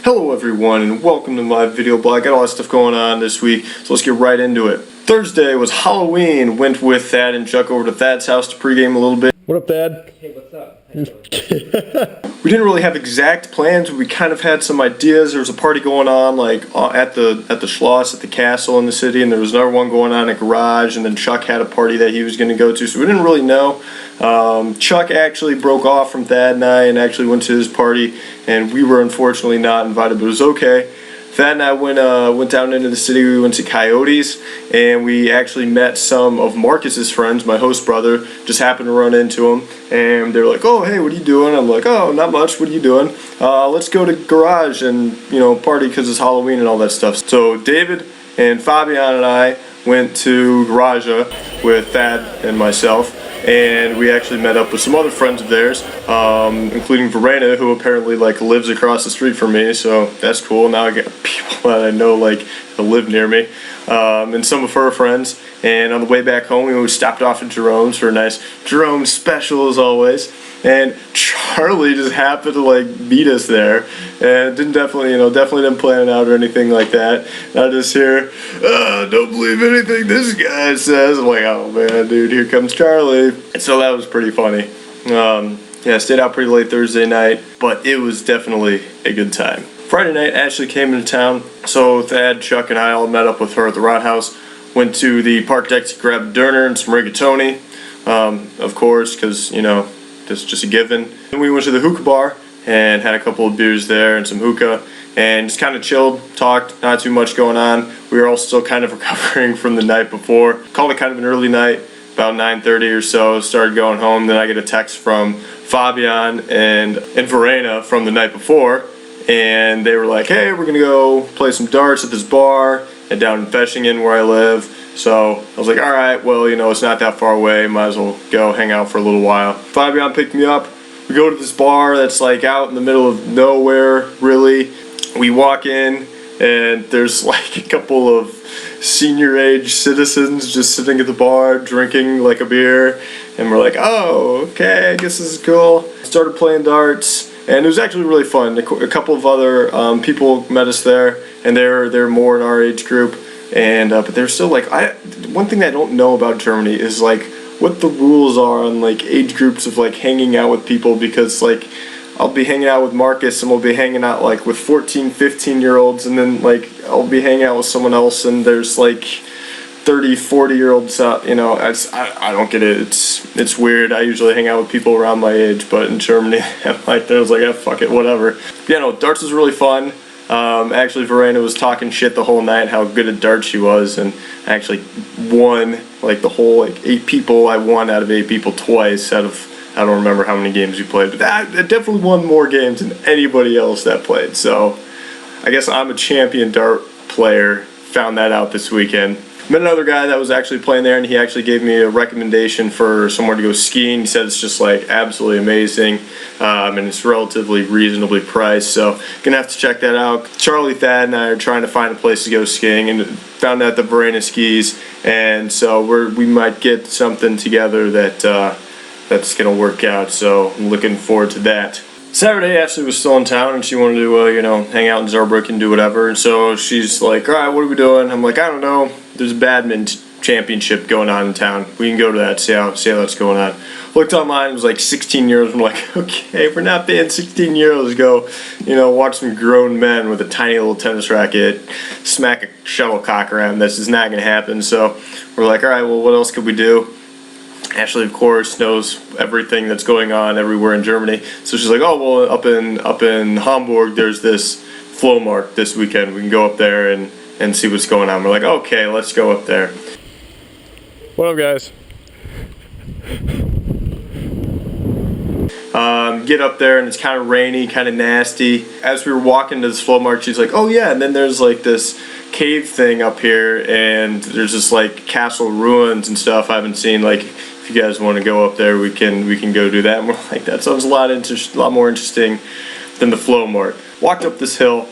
Hello everyone and welcome to my video blog. Got a lot of stuff going on this week, so let's get right into it. Thursday was Halloween. Went with Thad and Chuck over to Thad's house to pregame a little bit. What up, Thad? Hey, what's up? We didn't really have exact plans, but we kind of had some ideas. There was a party going on like at the Schloss, at the castle in the city, and there was another one going on at Garage, and then Chuck had a party that he was going to go to, so we didn't really know. Chuck actually broke off from Thad and I and actually went to his party, and we were unfortunately not invited, but it was okay. Thad and I went down into the city. We went to Coyotes, and we actually met some of Marcus's friends. My host brother just happened to run into him, and they were like, "Oh, hey, what are you doing?" I'm like, "Oh, not much. What are you doing? Let's go to Garage and party because it's Halloween and all that stuff." So David and Fabian and I went to Garage with Thad and myself. And we actually met up with some other friends of theirs, including Verena, who apparently lives across the street from me, so that's cool. Now I get people that I know that live near me, and some of her friends. And on the way back home, we stopped off at Jerome's for a nice Jerome special as always. And Charlie just happened to meet us there, and definitely didn't plan it out or anything like that. And I just hear, "Don't believe anything this guy says." I'm like, "Oh man, dude, here comes Charlie." And so that was pretty funny. Yeah, stayed out pretty late Thursday night, but it was definitely a good time. Friday night, Ashley came into town, so Thad, Chuck, and I all met up with her at the Rod House. Went to the park deck to grab dinner and some rigatoni, of course, because that's just a given. Then we went to the hookah bar and had a couple of beers there and some hookah and just kind of chilled, talked, not too much going on. We were all still kind of recovering from the night before. Called it kind of an early night, about 9:30 or so, started going home. Then I get a text from Fabian and Verena from the night before, and they were like, "Hey, we're gonna go play some darts at this bar and down in Feshingen where I live." So I was like, all right, well, it's not that far away. Might as well go hang out for a little while. Fabian picked me up. We go to this bar that's out in the middle of nowhere, really. We walk in, and there's a couple of senior age citizens just sitting at the bar drinking a beer. And we're like, oh, okay, I guess this is cool. Started playing darts, and it was actually really fun. A couple of other people met us there, and they're more in our age group. And but they're still one thing I don't know about Germany is what the rules are on age groups of hanging out with people, because I'll be hanging out with Marcus and we'll be hanging out with 14, 15-year-olds, and then I'll be hanging out with someone else and there's 30, 40-year-olds I don't get it. It's weird. I usually hang out with people around my age, but in Germany I'm I was like, fuck it, whatever. Darts was really fun. Actually, Verena was talking shit the whole night, how good at darts she was, and I actually won the whole 8 people. I won out of 8 people twice out of, I don't remember how many games we played, but I definitely won more games than anybody else that played. So I guess I'm a champion dart player. Found that out this weekend. Met another guy that was actually playing there, and he actually gave me a recommendation for somewhere to go skiing. He said it's just absolutely amazing, and it's relatively reasonably priced, so gonna have to check that out. Charlie, Thad, and I are trying to find a place to go skiing, and found out the Verena skis, and so we might get something together that's gonna work out, so I'm looking forward to that. Saturday, Ashley was still in town, and she wanted to, hang out in Saarbrücken and do whatever. And so she's like, all right, what are we doing? I'm like, I don't know. There's a badminton championship going on in town. We can go to that, see how that's going on. Looked online, it was 16 euros. I'm like, okay, we're not paying 16 euros to go, watch some grown men with a tiny little tennis racket smack a shuttlecock around. This is not going to happen. So we're like, all right, well, what else could we do? Ashley, of course, knows everything that's going on everywhere in Germany. So she's like, oh, well, up in Hamburg, there's this Flohmarkt this weekend. We can go up there and see what's going on. We're like, okay, let's go up there. What up, guys? Get up there, and it's kind of rainy, kind of nasty. As we were walking to this Flohmarkt, she's like, oh, yeah, and then there's this cave thing up here, and there's this castle ruins and stuff I haven't seen. If you guys want to go up there, we can go do that. And we're like, that sounds a lot more interesting than the Flohmarkt. Walked up this hill,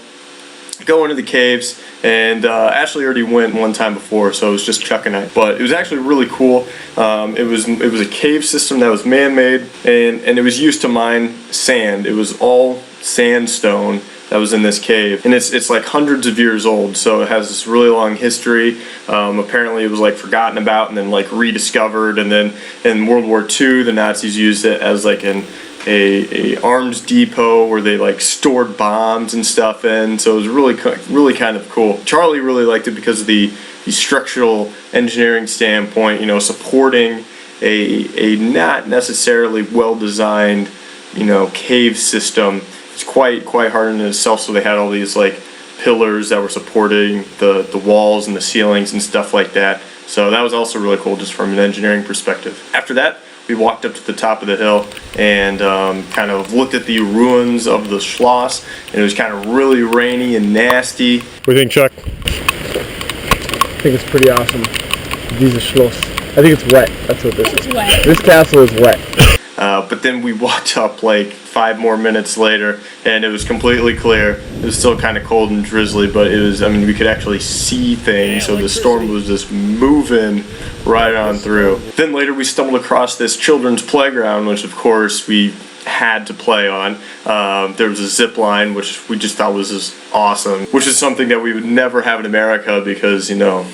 go into the caves, and Ashley already went one time before, so it was just Chuck and I. But it was actually really cool. It was a cave system that was man-made, and it was used to mine sand. It was all sandstone, that was in this cave, and it's like hundreds of years old, so it has this really long history. Apparently it was like forgotten about and then like rediscovered, and then in World War II the Nazis used it as like a arms depot where they like stored bombs and stuff in, so it was really kind of cool. Charlie really liked it because of the structural engineering standpoint, you know, supporting a not necessarily well designed, you know, cave system. It's quite hard in itself, so they had all these like pillars that were supporting the walls and the ceilings and stuff like that. So that was also really cool just from an engineering perspective. After that, we walked up to the top of the hill and kind of looked at the ruins of the Schloss, and it was kind of really rainy and nasty. What do you think, Chuck? I think it's pretty awesome. Dieser Schloss. I think it's wet. That's what this is. It's wet. This castle is wet. But then we walked up like 5 more minutes later, and it was completely clear. It was still kind of cold and drizzly, but it was, I mean, we could actually see things, so the storm was just moving right on through. Then later we stumbled across this children's playground, which of course we had to play on. There was a zip line, which we just thought was just awesome, which is something that we would never have in America because, you know,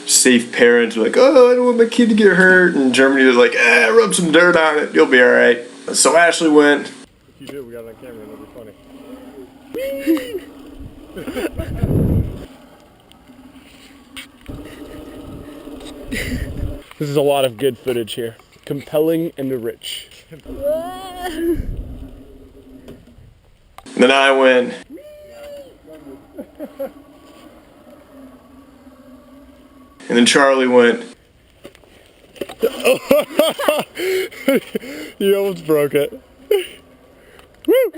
safe parents were like, oh, I don't want my kid to get hurt. And Germany was like, rub some dirt on it, you'll be all right. So Ashley went. If you do, we got it on camera, it'll be funny. This is a lot of good footage here. Compelling and rich. Then I went. And then Charlie went. You almost broke it. Woo!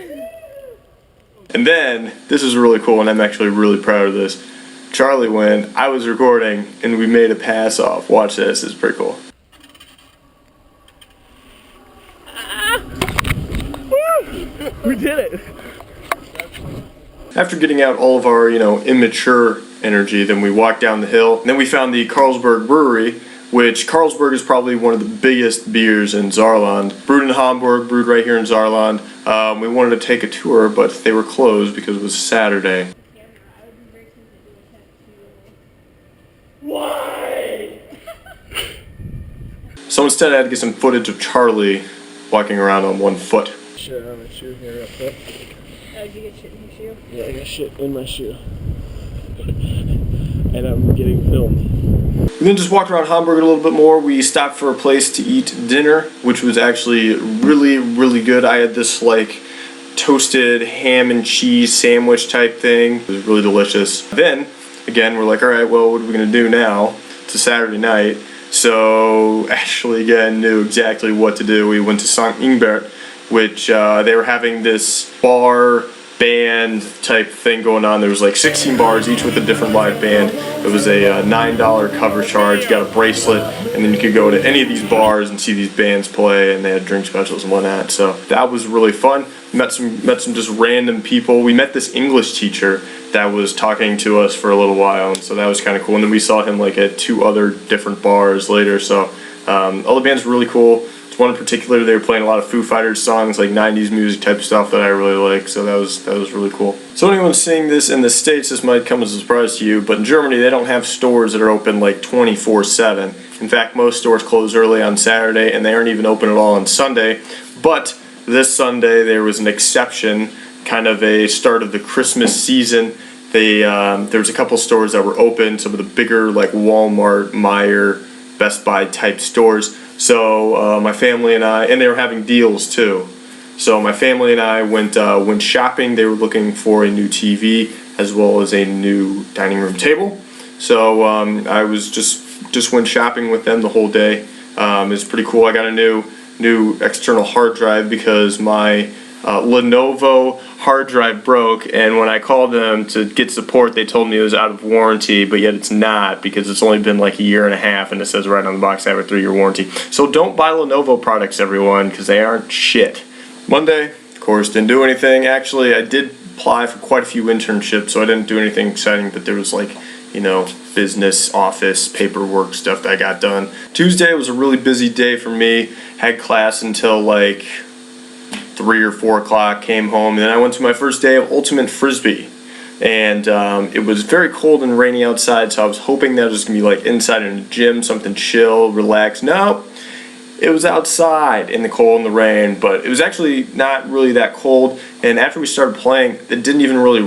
And then, this is really cool, and I'm actually really proud of this. Charlie went, I was recording, and we made a pass off. Watch this, it's pretty cool. We did it! After getting out all of our, you know, immature energy, then we walked down the hill. And then we found the Carlsberg Brewery, which Carlsberg is probably one of the biggest beers in Saarland. Brewed in Hamburg, brewed right here in Saarland. We wanted to take a tour, but they were closed because it was Saturday. Why? So instead I had to get some footage of Charlie walking around on one foot. Shit on my shoe here real quick. Oh, did you get shit in your shoe? Yeah, I got shit in my shoe. And I'm getting filmed. We then just walked around Hamburg a little bit more. We stopped for a place to eat dinner, which was actually really good. I had this like toasted ham and cheese sandwich type thing. It was really delicious. Then, again, we're like, all right, well, what are we gonna do now? It's a Saturday night. So Ashley again knew exactly what to do. We went to St. Ingbert, which they were having this bar band type thing going on. There was like 16 bars, each with a different live band. It was a $9 cover charge. You got a bracelet, and then you could go to any of these bars and see these bands play, and they had drink specials and whatnot. So that was really fun. Met some just random people. We met this English teacher that was talking to us for a little while, and so that was kind of cool. And then we saw him like at 2 other different bars later. So all the bands were really cool. One in particular, they were playing a lot of Foo Fighters songs, like 90s music type stuff that I really like, so that was really cool. So anyone seeing this in the States, this might come as a surprise to you, but in Germany they don't have stores that are open like 24/7. In fact, most stores close early on Saturday, and they aren't even open at all on Sunday. But this Sunday there was an exception, kind of a start of the Christmas season. There was a couple stores that were open, some of the bigger like Walmart, Meijer, Best Buy type stores. So my family and I, and they were having deals too. So my family and I went shopping. They were looking for a new TV as well as a new dining room table. So I was just went shopping with them the whole day. It's pretty cool. I got a new external hard drive because my Lenovo hard drive broke, and when I called them to get support, they told me it was out of warranty, but yet it's not because it's only been like a year and a half, and it says right on the box I have a 3-year warranty. So don't buy Lenovo products, everyone, because they aren't shit. Monday, of course, didn't do anything. Actually, I did apply for quite a few internships, so I didn't do anything exciting, but there was like, you know, business, office, paperwork stuff that I got done. Tuesday was a really busy day for me. Had class until like 3 or 4 o'clock, came home, and then I went to my first day of ultimate frisbee. And it was very cold and rainy outside, so I was hoping that it was going to be like inside in the gym, something chill, relax. No, it was outside in the cold and the rain, but it was actually not really that cold. And after we started playing, it didn't even really,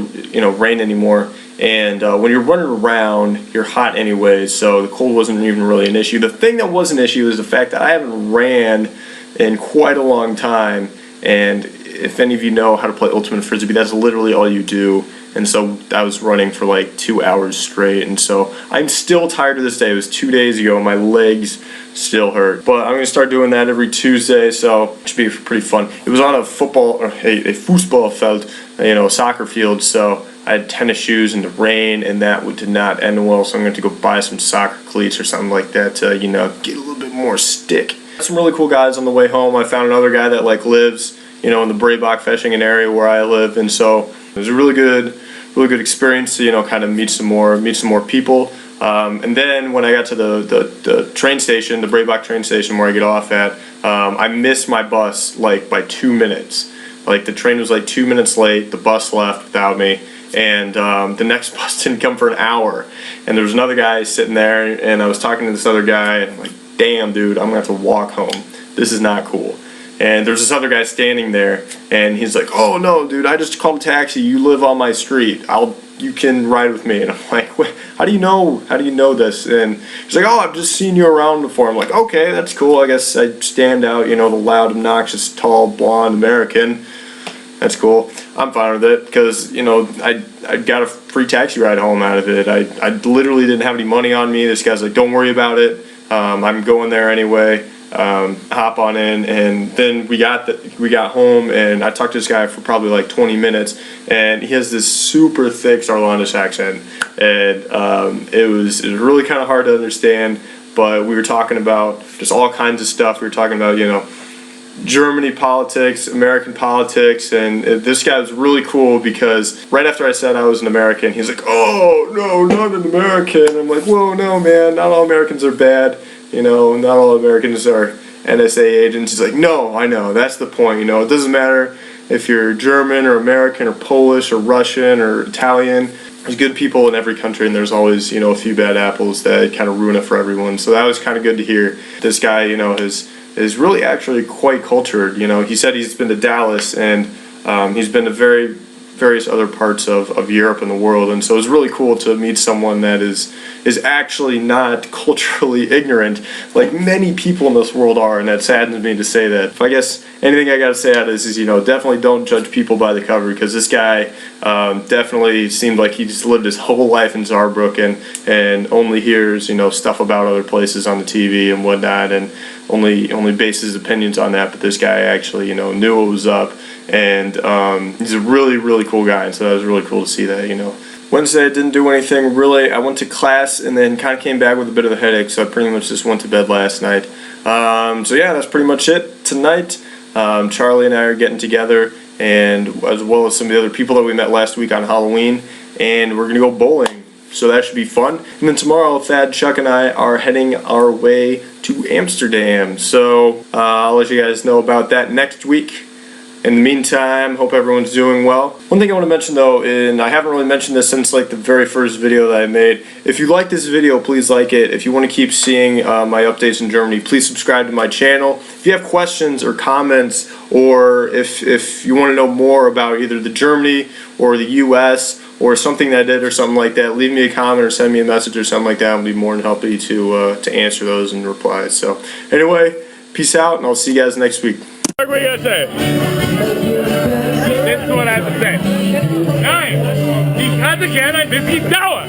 rain anymore. And when you're running around, you're hot anyways, so the cold wasn't even really an issue. The thing that was an issue is the fact that I haven't ran in quite a long time. And if any of you know how to play ultimate frisbee, that's literally all you do. And so I was running for like 2 hours straight, and so I'm still tired to this day. It was 2 days ago, and my legs still hurt. But I'm gonna start doing that every Tuesday, so it should be pretty fun. It was on a football, or a foosball field, a soccer field, so I had tennis shoes in the rain, and that did not end well, so I'm going to go buy some soccer cleats or something like that to, get a little bit more stick. Some really cool guys on the way home. I found another guy that lives, in the Breibach fishing area where I live, and so it was a really good experience to, kind of meet some more people. And then when I got to the train station, the Breibach train station where I get off at, I missed my bus by 2 minutes. The train was 2 minutes late, the bus left without me, and the next bus didn't come for an hour. And there was another guy sitting there, and I was talking to this other guy, and I'm like, damn dude, I'm gonna have to walk home. This is not cool. And there's this other guy standing there, and he's like, oh no dude, I just called a taxi, you live on my street, you can ride with me. And I'm like, what? How do you know this? And he's like, oh, I've just seen you around before. I'm like, okay, that's cool, I guess I stand out, the loud, obnoxious, tall, blonde American. That's cool. I'm fine with it because, I got a free taxi ride home out of it. I literally didn't have any money on me. This guy's like, don't worry about it. I'm going there anyway. Hop on in, and then we got home, and I talked to this guy for probably 20 minutes, and he has this super thick Saarlandish accent, and it was really kind of hard to understand, but we were talking about just all kinds of stuff. We were talking about, Germany politics, American politics, and this guy was really cool because right after I said I was an American, he's like, oh, no, not an American. I'm like, whoa, no, man, not all Americans are bad. Not all Americans are NSA agents. He's like, no, I know, that's the point. It doesn't matter if you're German or American or Polish or Russian or Italian. There's good people in every country, and there's always, a few bad apples that kind of ruin it for everyone. So that was kind of good to hear. This guy, is really actually quite cultured. He said he's been to Dallas, and he's been to various other parts of Europe and the world, and so it's really cool to meet someone that is actually not culturally ignorant like many people in this world are, and that saddens me to say that. If I guess anything I gotta say out of this is, definitely don't judge people by the cover, because this guy definitely seemed like he just lived his whole life in Saarbrücken and only hears, stuff about other places on the TV and whatnot, and only bases his opinions on that. But this guy actually, knew what was up, and he's a really, really cool guy, and so that was really cool to see that, Wednesday I didn't do anything really. I went to class and then kind of came back with a bit of a headache, so I pretty much just went to bed last night. So yeah, that's pretty much it tonight. Charlie and I are getting together, and as well as some of the other people that we met last week on Halloween, and we're gonna go bowling. So that should be fun. And then tomorrow, Thad, Chuck, and I are heading our way to Amsterdam. So I'll let you guys know about that next week. In the meantime, hope everyone's doing well. One thing I want to mention though, and I haven't really mentioned this since the very first video that I made. If you like this video, please like it. If you want to keep seeing my updates in Germany, please subscribe to my channel. If you have questions or comments, or if you want to know more about either the Germany or the US or something that I did or something like that, leave me a comment or send me a message or something like that. I'll be more than happy to answer those and reply. So anyway, peace out, and I'll see you guys next week. What are you gonna say? This is what I have to say. Nein, die Karte gerne ein bisschen dauern.